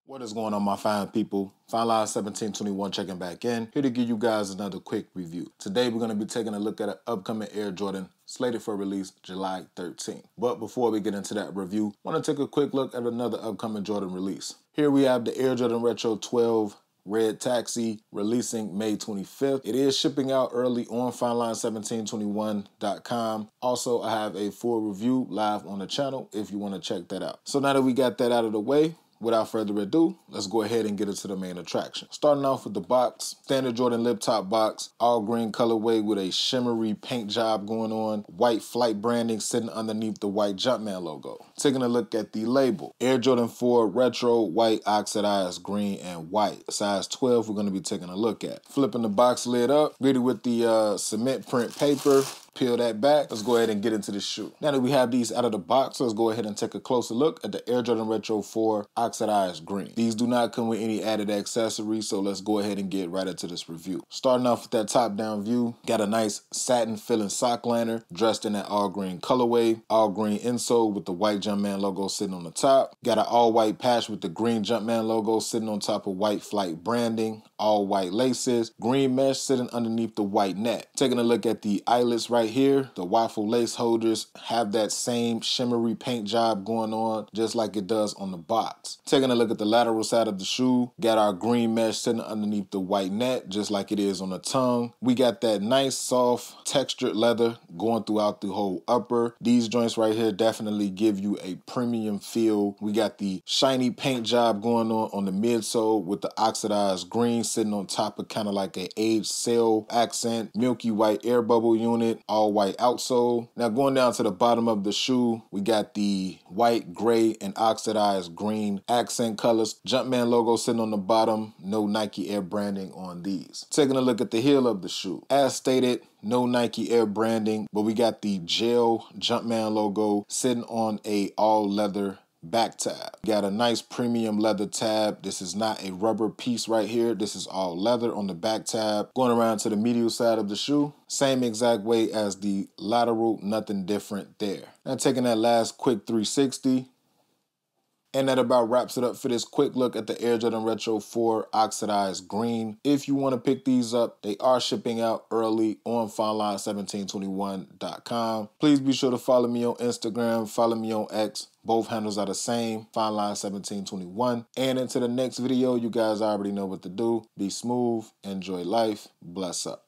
What is going on, my fine people? Fine Line 1721 checking back in, here to give you guys another quick review. Today we're going to be taking a look at an upcoming Air Jordan slated for release July 13th. But before we get into that review, I want to take a quick look at another upcoming Jordan release. Here we have the Air Jordan Retro 12 Red Taxi releasing May 25th. It is shipping out early on FineLine1721.com. Also, I have a full review live on the channel if you want to check that out. So now that we got that out of the way, without further ado, let's go ahead and get into the main attraction. Starting off with the box, standard Jordan lip top box, all green colorway with a shimmery paint job going on, white flight branding sitting underneath the white Jumpman logo. Taking a look at the label, Air Jordan 4 Retro, white, oxidized, green, and white. Size 12 we're going to be taking a look at. Flipping the box lid up, greeted with the cement print paper. Peel that back. Let's go ahead and get into the shoe. Now that we have these out of the box, let's go ahead and take a closer look at the Air Jordan Retro 4 Oxidized Green. These do not come with any added accessories, so let's go ahead and get right into this review. Starting off with that top-down view, got a nice satin filling sock liner dressed in that all green colorway, all green insole with the white Jumpman logo sitting on the top. Got an all-white patch with the green Jumpman logo sitting on top of white flight branding, all white laces, green mesh sitting underneath the white net. Taking a look at the eyelets right here, the waffle lace holders have that same shimmery paint job going on just like it does on the box. Taking a look at the lateral side of the shoe, got our green mesh sitting underneath the white net just like it is on the tongue. We got that nice soft textured leather going throughout the whole upper. These joints right here definitely give you a premium feel. We got the shiny paint job going on the midsole with the oxidized green sitting on top of kind of like an aged sail accent, milky white air bubble unit, all white outsole. Now going down to the bottom of the shoe, we got the white, gray, and oxidized green accent colors. Jumpman logo sitting on the bottom, no Nike Air branding on these. Taking a look at the heel of the shoe. As stated, no Nike Air branding, but we got the gel Jumpman logo sitting on a all leather back tab. Got a nice premium leather tab. This is not a rubber piece right here. This is all leather on the back tab. Going around to the medial side of the shoe, same exact way as the lateral, nothing different there. Now taking that last quick 360, and that about wraps it up for this quick look at the Air Jordan Retro 4 Oxidized Green. If you want to pick these up, they are shipping out early on FineLine1721.com. Please be sure to follow me on Instagram, follow me on X. Both handles are the same, FineLine1721. And until the next video, you guys already know what to do. Be smooth, enjoy life, bless up.